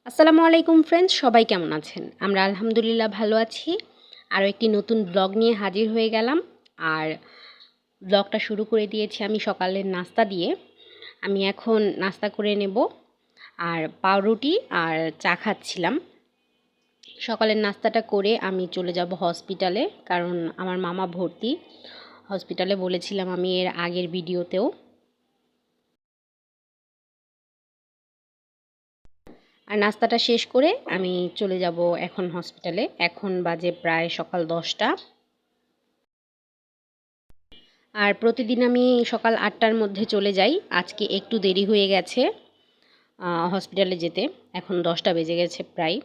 আসসালামু আলাইকুম ফ্রেন্ডস, সবাই কেমন আছেন? আমরা আলহামদুলিল্লাহ ভালো আছি। আরও একটি নতুন ব্লগ নিয়ে হাজির হয়ে গেলাম। আর ব্লগটা শুরু করে দিয়েছি আমি সকালের নাস্তা দিয়ে। আমি এখন নাস্তা করে নেব আর পাউরুটি আর চা খাচ্ছিলাম। সকালের নাস্তাটা করে আমি চলে যাব হসপিটালে, কারণ আমার মামা ভর্তি হসপিটালে, বলেছিলাম আমি এর আগের ভিডিওতেও। আর নাস্তাটা শেষ করে আমি চলে যাব এখন হসপিটালে। এখন বাজে প্রায় সকাল 10টা। আর প্রতিদিন আমি সকাল 8টার মধ্যে চলে যাই। আজকে একটু দেরি হয়ে গেছে হসপিটালে যেতে। এখন 10টা বেজে গেছে প্রায়।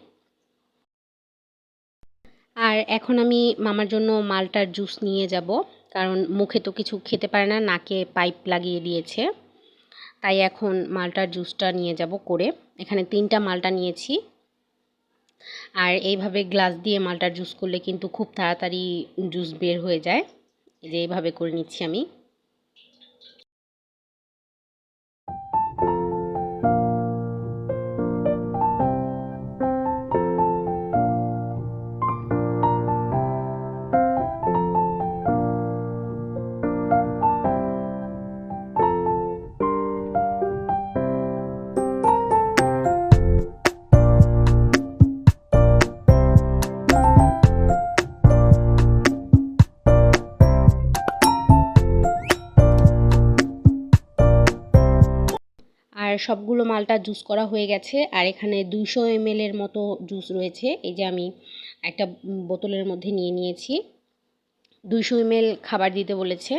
আর এখন আমি মামার জন্য মালটার জুস নিয়ে যাব, কারণ মুখে তো কিছু খেতে পারে না, নাকে পাইপ লাগিয়ে দিয়েছে। তাই এখন মালটার জুসটা নিয়ে যাব করে। এখানে 3টা মালটা নিয়েছি। আর এইভাবে গ্লাস দিয়ে মালটার জুস করলে কিন্তু খুব তাড়াতাড়ি জুস বের হয়ে যায়। এই যে এইভাবে করে নিচ্ছি আমি। আর সবগুলো মালটা জুস করা হয়ে গেছে। আর এখানে 200 ml এর মতো জুস রয়েছে। এই যে আমি একটা বোতলের মধ্যে নিয়ে নিয়েছি। 200 ml খাবার দিতে বলেছে।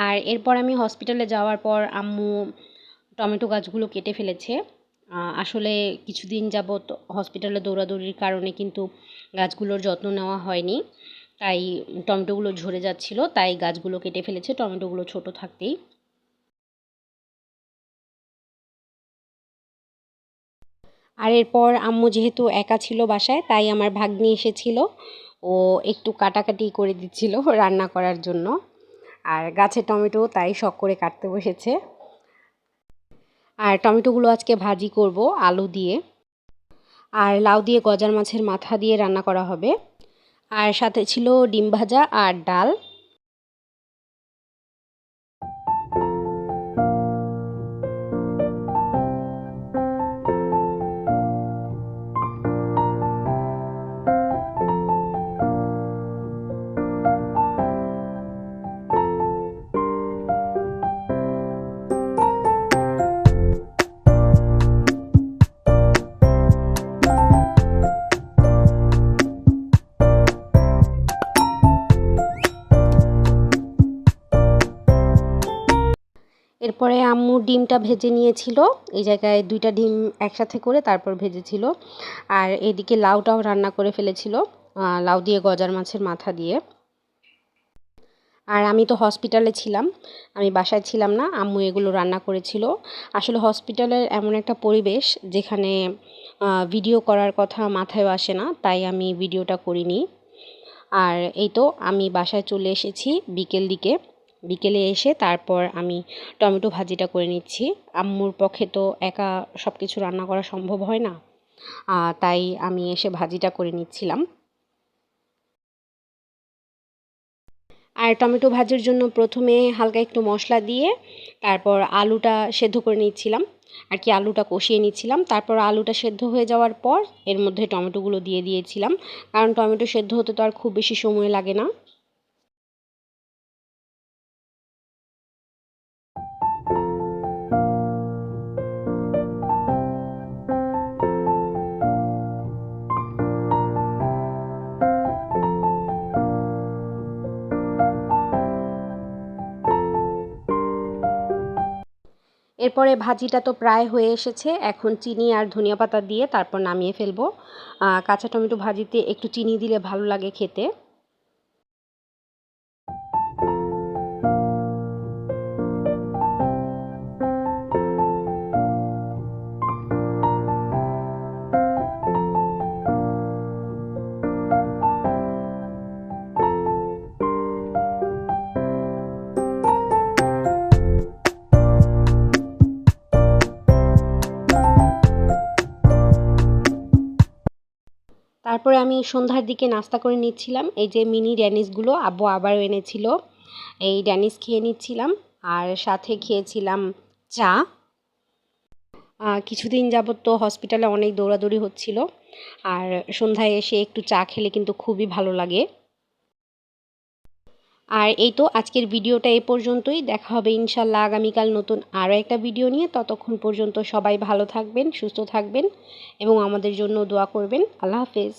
আর এরপর আমি হসপিটালে যাওয়ার পর আম্মু টমেটো গাছগুলো কেটে ফেলেছে। আসলে কিছুদিন যাবত হসপিটালে দৌড়াদৌড়ির কারণে কিন্তু গাছগুলোর যত্ন নেওয়া হয়নি, তাই টমেটোগুলো ঝরে যাচ্ছিল, তাই গাছগুলো কেটে ফেলেছে টমেটোগুলো ছোট থাকতেই। আর এরপর আম্মু যেহেতু একা ছিল বাসায়, তাই আমার ভাগ্নি এসেছিল। ও একটু কাটাকাটি করে দিচ্ছিল রান্না করার জন্য। আর গাছের টমেটো তাই শখ করে কাটতে বসেছে। আর টমেটোগুলো আজকে ভাজি করব আলু দিয়ে। আর লাউ দিয়ে গজার মাছের মাথা দিয়ে রান্না করা হবে। আর সাথে ছিল ডিম ভাজা আর ডাল। এরপরে আম্মু ডিমটা ভেজে নিয়েছিল। এই জায়গায় 2টা ডিম একসাথে করে তারপর ভেজেছিল। আর এদিকে লাউটাও রান্না করে ফেলেছিল, লাউ দিয়ে গজার মাছের মাথা দিয়ে। আর আমি তো হসপিটালে ছিলাম, আমি বাসায় ছিলাম না। আম্মু এগুলো রান্না করেছিল। আসলে হসপিটালের এমন একটা পরিবেশ যেখানে ভিডিও করার কথা মাথায়ও আসে না, তাই আমি ভিডিওটা করিনি। আর এই তো আমি বাসায় চলে এসেছি বিকেলে এসে তারপর আমি টমেটো ভাজিটা করে নিচ্ছি। আম্মুর পক্ষে তো একা সব কিছু রান্না করা সম্ভব হয় না, তাই আমি এসে ভাজিটা করে নিচ্ছিলাম। আর টমেটো ভাজির জন্য প্রথমে হালকা একটু মশলা দিয়ে তারপর আলুটা সেদ্ধ করে নিচ্ছিলাম, আর কি আলুটা কষিয়ে নিচ্ছিলাম। তারপর আলুটা সেদ্ধ হয়ে যাওয়ার পর এর মধ্যে টমেটোগুলো দিয়ে দিয়েছিলাম, কারণ টমেটো সেদ্ধ হতে তো আর খুব বেশি সময় লাগে না। এরপরে ভাজিটা তো প্রায় হয়ে এসেছে। এখন চিনি আর ধনিয়া পাতা দিয়ে তারপর নামিয়ে ফেলবো। কাঁচা টমেটো ভাজিতে একটু চিনি দিলে ভালো লাগে খেতে। তারপরে আমি সন্ধ্যার দিকে নাস্তা করে নিচ্ছিলাম। এই যে মিনি ড্যানিশগুলো আব্বু আবারও এনেছিল। এই ড্যানিশ খেয়ে নিচ্ছিলাম আর সাথে খেয়েছিলাম চা। কিছুদিন যাবত তো হসপিটালে অনেক দৌড়াদৌড়ি হচ্ছিল, আর সন্ধ্যায় এসে একটু চা খেলে কিন্তু খুবই ভালো লাগে। আর এই তো আজকের ভিডিওটা এ পর্যন্তই। দেখা হবে ইনশাল্লাহ আগামীকাল নতুন আরও একটা ভিডিও নিয়ে। ততক্ষণ পর্যন্ত সবাই ভালো থাকবেন, সুস্থ থাকবেন এবং আমাদের জন্য দোয়া করবেন। আল্লাহ হাফেজ।